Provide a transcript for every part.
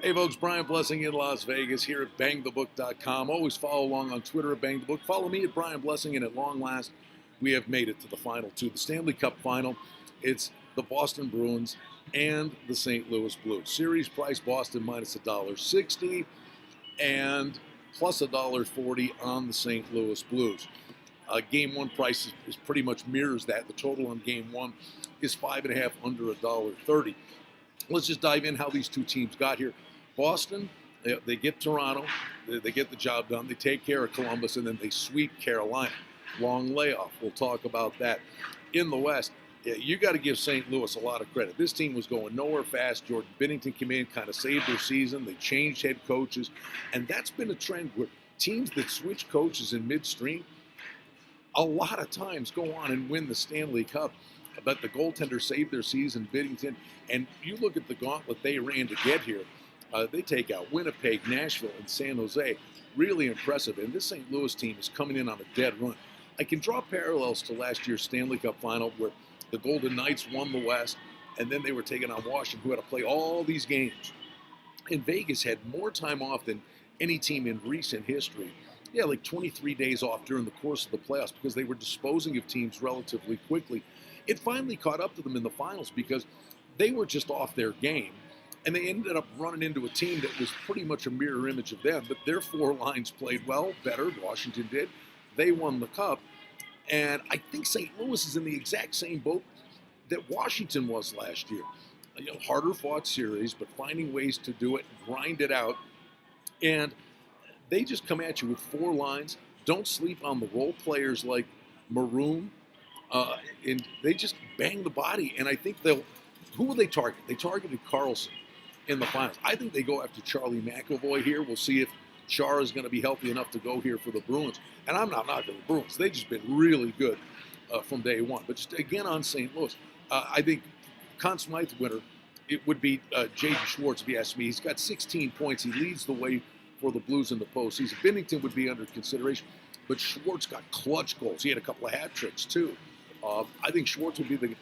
Hey folks, Brian Blessing in Las Vegas here at bangthebook.com. Always follow along on Twitter at Bang the Book. Follow me at Brian Blessing, and at long last, we have made it to the final two, the Stanley Cup Final. It's the Boston Bruins and the St. Louis Blues. Series price Boston minus $1.60 and plus $1.40 on the St. Louis Blues. Game one price is pretty much mirrors that. The total on game one is 5.5 under $1.30. Let's just dive in how these two teams got here. Boston, they get Toronto, they get the job done, they take care of Columbus, and then they sweep Carolina. Long layoff. We'll talk about that. In the West, you got to give St. Louis a lot of credit. This team was going nowhere fast. Jordan Binnington came in, kind of saved their season. They changed head coaches, and that's been a trend where teams that switch coaches in midstream a lot of times go on and win the Stanley Cup. But the goaltender saved their season, Binnington, and you look at the gauntlet they ran to get here. They take out Winnipeg, Nashville, and San Jose. Really impressive. And this St. Louis team is coming in on a dead run. I can draw parallels to last year's Stanley Cup Final where the Golden Knights won the West, and then they were taking on Washington, who had to play all these games. And Vegas had more time off than any team in recent history. Yeah, like 23 days off during the course of the playoffs because they were disposing of teams relatively quickly. It finally caught up to them in the finals because they were just off their game. And they ended up running into a team that was pretty much a mirror image of them. But their four lines played well, better. Washington did. They won the Cup. And I think St. Louis is in the exact same boat that Washington was last year. Harder fought series, but finding ways to do it, grind it out. And they just come at you with four lines. Don't sleep on the role players like Maroon. And they just bang the body. And I think who will they target? They targeted Carlson in the finals. I think they go after Charlie McAvoy here. We'll see if Chara is going to be healthy enough to go here for the Bruins. And I'm not knocking the Bruins. They've just been really good from day one. But just again on St. Louis, I think Conn Smythe winner, it would be Jaden Schwartz, if you ask me. He's got 16 points. He leads the way for the Blues in the postseason. Bennington would be under consideration. But Schwartz got clutch goals. He had a couple of hat tricks, too. I think Schwartz would be the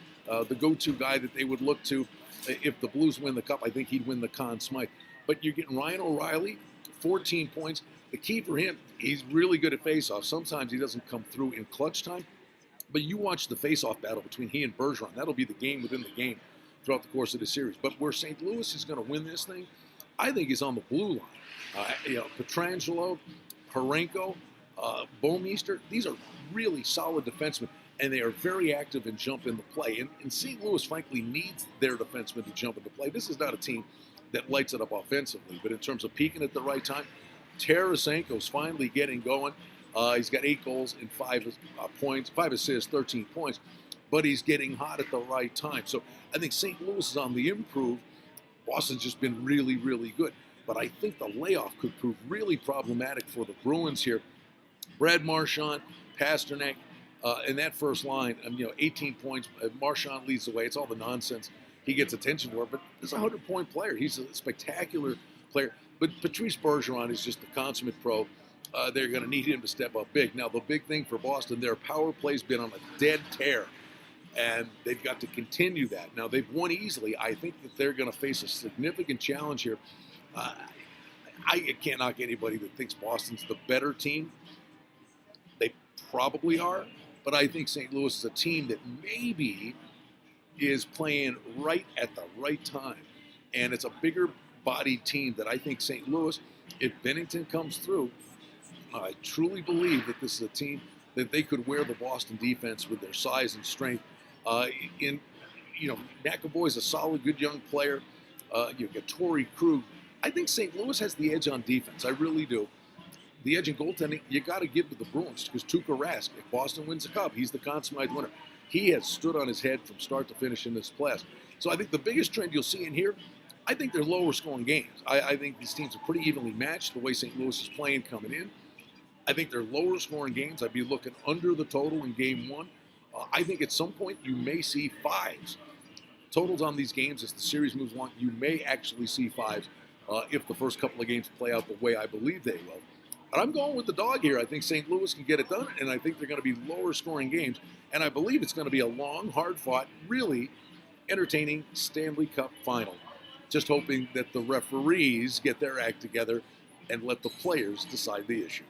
go-to guy that they would look to if the Blues win the Cup. I think he'd win the Conn Smythe. But you're getting Ryan O'Reilly, 14 points. The key for him, he's really good at faceoffs. Sometimes he doesn't come through in clutch time. But you watch the faceoff battle between he and Bergeron. That'll be the game within the game throughout the course of the series. But where St. Louis is going to win this thing, I think is on the blue line. Pietrangelo, Parenko, Bouwmeester, these are really solid defensemen. And they are very active and jump into play. And St. Louis, frankly, needs their defensemen to jump into play. This is not a team that lights it up offensively, but in terms of peaking at the right time, Tarasenko's finally getting going. He's got 8 goals and 5 points, 5 assists, 13 points, but he's getting hot at the right time. So I think St. Louis is on the improve. Boston's just been really, really good. But I think the layoff could prove really problematic for the Bruins here. Brad Marchand, Pasternak, in that first line, 18 points. Marchand leads the way. It's all the nonsense he gets attention for, but he's a 100-point player. He's a spectacular player. But Patrice Bergeron is just the consummate pro. They're going to need him to step up big. Now, the big thing for Boston, their power play's been on a dead tear, and they've got to continue that. Now, they've won easily. I think that they're going to face a significant challenge here. I can't knock anybody that thinks Boston's the better team. They probably are. But I think St. Louis is a team that maybe is playing right at the right time. And it's a bigger bodied team that I think St. Louis, if Binnington comes through, I truly believe that this is a team that they could wear the Boston defense with their size and strength. McAvoy's a solid, good young player. You've got Torrey Krug. I think St. Louis has the edge on defense. I really do. The edge in goaltending, you got to give to the Bruins because Tuukka Rask, if Boston wins the Cup, he's the Conn Smythe winner. He has stood on his head from start to finish in this playoffs. So I think the biggest trend you'll see in here, I think they're lower scoring games. I think these teams are pretty evenly matched the way St. Louis is playing coming in. I think they're lower scoring games. I'd be looking under the total in game one. I think at some point you may see 5s. Totals on these games as the series moves along, you may actually see 5s if the first couple of games play out the way I believe they will. But I'm going with the dog here. I think St. Louis can get it done, and I think they're going to be lower scoring games. And I believe it's going to be a long, hard-fought, really entertaining Stanley Cup final. just hoping that the referees get their act together and let the players decide the issue.